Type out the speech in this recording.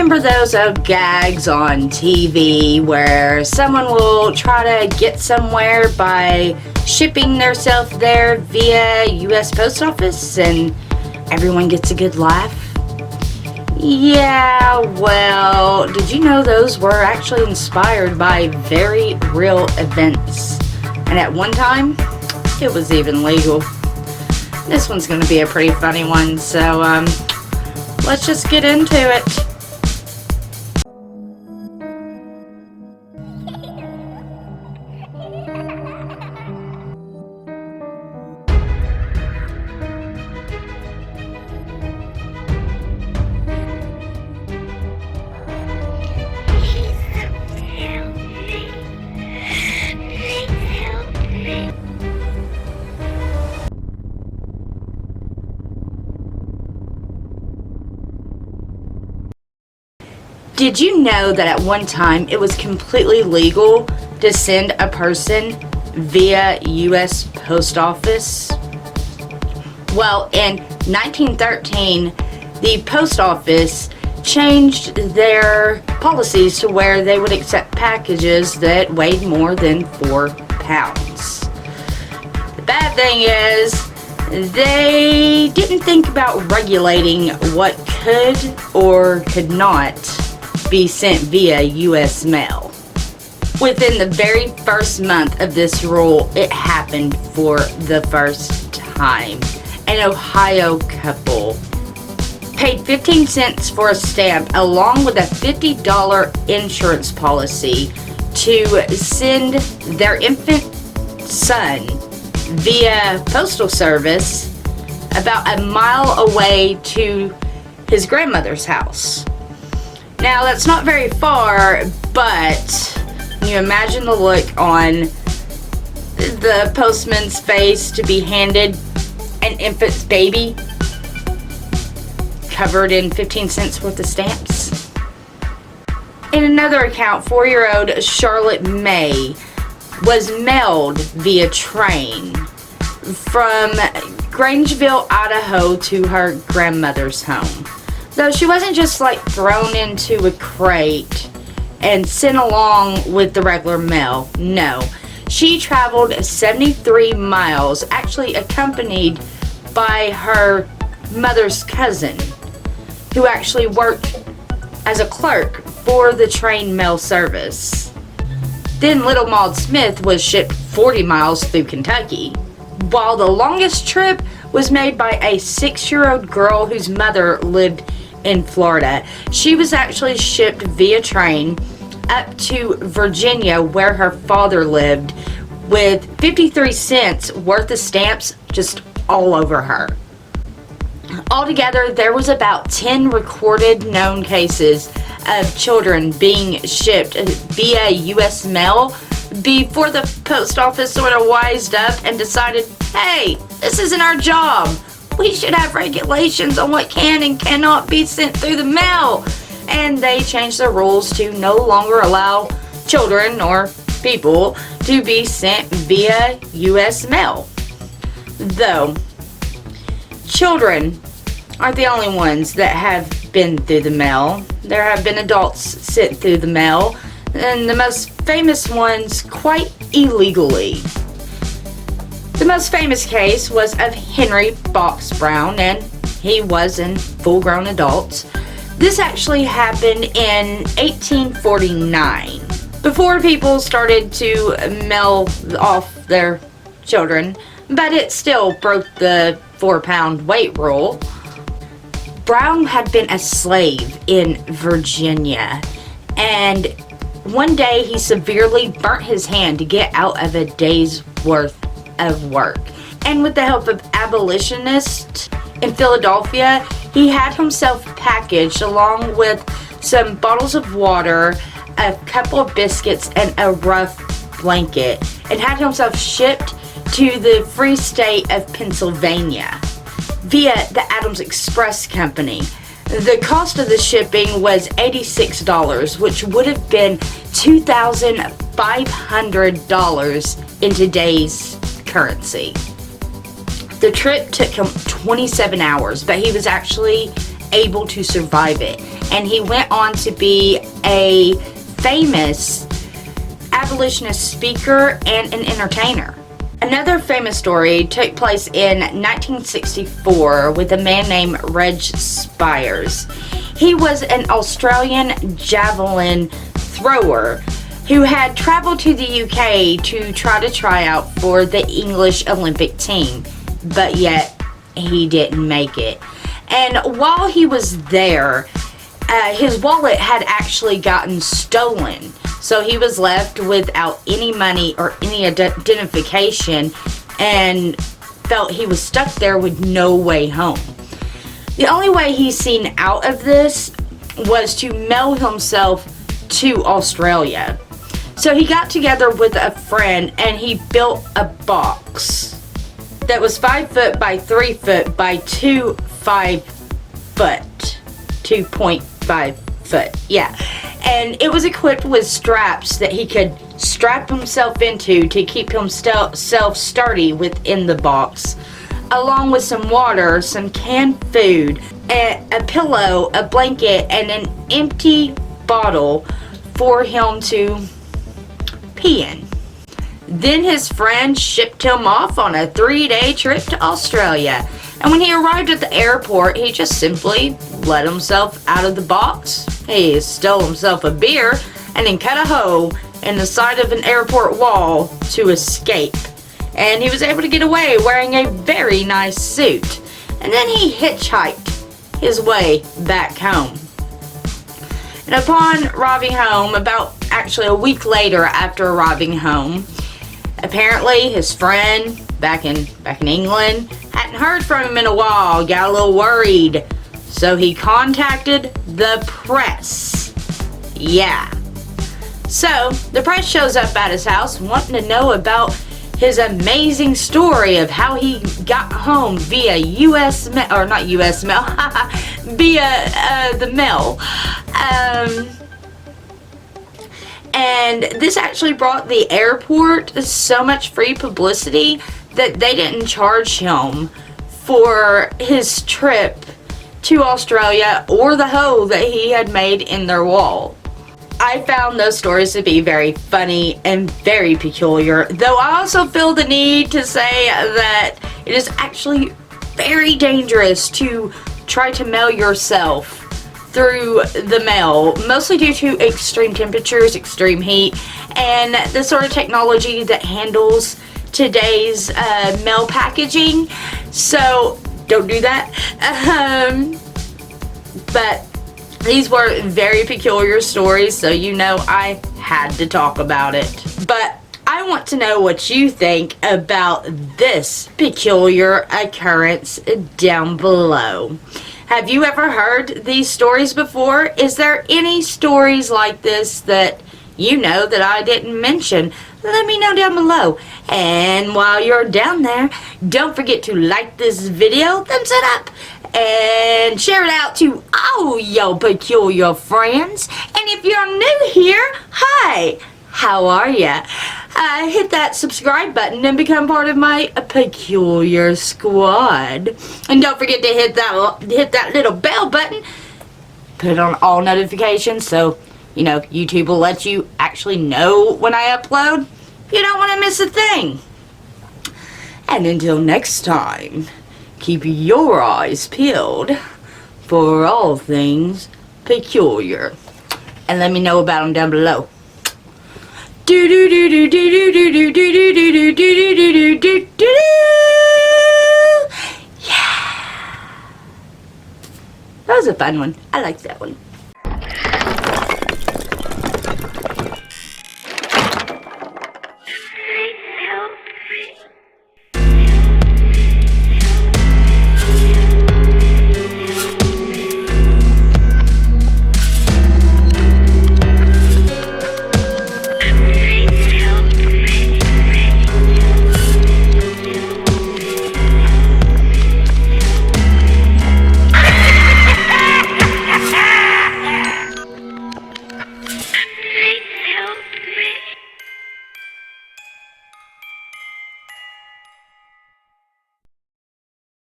remember those old gags on TV where someone will try to get somewhere by shipping theirself there via U.S. Post Office and everyone gets a good laugh? Yeah, well, did you know those were actually inspired by very real events? And at one time, it was even legal. This one's going to be a pretty funny one, so let's just get into it. Did you know that at one time it was completely legal to send a person via U.S. Post Office? Well, in 1913, the Post Office changed their policies to where they would accept packages that weighed more than 4 pounds. The bad thing is, they didn't think about regulating what could or could not be sent via U.S. mail. Within the very first month of this rule, it happened for the first time. An Ohio couple paid 15 cents for a stamp along with a $50 insurance policy to send their infant son via postal service about a mile away to his grandmother's house. Now, that's not very far, but can you imagine the look on the postman's face to be handed an infant's baby covered in 15 cents worth of stamps? In another account, 4-year-old Charlotte May was mailed via train from Grangeville, Idaho to her grandmother's home. Though she wasn't just like thrown into a crate and sent along with the regular mail. No, she traveled 73 miles, actually accompanied by her mother's cousin, who actually worked as a clerk for the train mail service. Then little Maud Smith was shipped 40 miles through Kentucky, while the longest trip was made by a 6-year-old girl whose mother lived in Florida. She was actually shipped via train up to Virginia, where her father lived, with 53 cents worth of stamps just all over her. Altogether, there was about 10 recorded known cases of children being shipped via U.S. mail before the post office sort of wised up and decided, hey, this isn't our job. We should have regulations on what can and cannot be sent through the mail. And they changed the rules to no longer allow children or people to be sent via U.S. mail. Though, children aren't the only ones that have been through the mail. There have been adults sent through the mail, and the most famous ones quite illegally. The most famous case was of Henry Box Brown, and he was a full-grown adult. This actually happened in 1849, before people started to mail off their children, but it still broke the 4-pound weight rule. Brown had been a slave in Virginia, and one day he severely burnt his hand to get out of a day's worth of work. And with the help of abolitionists in Philadelphia, he had himself packaged along with some bottles of water, a couple of biscuits, and a rough blanket, and had himself shipped to the free state of Pennsylvania via the Adams Express Company. The cost of the shipping was $86, which would have been $2,500 in today's currency. The trip took him 27 hours, but he was actually able to survive it. and he went on to be a famous abolitionist speaker and an entertainer. Another famous story took place in 1964 with a man named Reg Spires. He was an Australian javelin thrower who had traveled to the UK to try out for the English Olympic team, but yet he didn't make it. And while he was there, his wallet had actually gotten stolen. So he was left without any money or any identification and felt he was stuck there with no way home. The only way he's seen out of this was to mail himself to Australia. So he got together with a friend and he built a box that was 5 foot by 3 foot by 2.5 foot. 2.5 foot, yeah. And it was equipped with straps that he could strap himself into to keep himself sturdy within the box, along with some water, some canned food, a pillow, a blanket, and an empty bottle for him to pee in. Then his friend shipped him off on a 3-day trip to Australia. And when he arrived at the airport, he just simply let himself out of the box. He stole himself a beer and then cut a hole in the side of an airport wall to escape. And he was able to get away wearing a very nice suit. And then he hitchhiked his way back home. And upon arriving home, actually a week later after arriving home, apparently his friend back in England hadn't heard from him in a while, got a little worried. So he contacted the press. Yeah. So the press shows up at his house wanting to know about his amazing story of how he got home via U.S. mail, or not U.S. mail, via the mail. And this actually brought the airport so much free publicity that they didn't charge him for his trip to Australia or the hole that he had made in their wall. I found those stories to be very funny and very peculiar, though I also feel the need to say that it is actually very dangerous to try to mail yourself through the mail, mostly due to extreme temperatures, extreme heat, and the sort of technology that handles today's mail packaging. So don't do that. But these were very peculiar stories, so you know I had to talk about it. But I want to know what you think about this peculiar occurrence down below. Have you ever heard these stories before? Is there any stories like this that you know that I didn't mention? Let me know down below. And while you're down there, don't forget to like this video, thumbs it up, and share it out to all your peculiar friends. And if you're new here, hi, how are ya? Hit that subscribe button and become part of my peculiar squad. And don't forget to hit that little bell button. Put it on all notifications so you know YouTube will let you actually know when I upload. You don't want to miss a thing. And until next time, keep your eyes peeled for all things peculiar. And let me know about them down below. Do do do do do do do do do do do do do do do do. Yeah, that was a fun one. I like that one.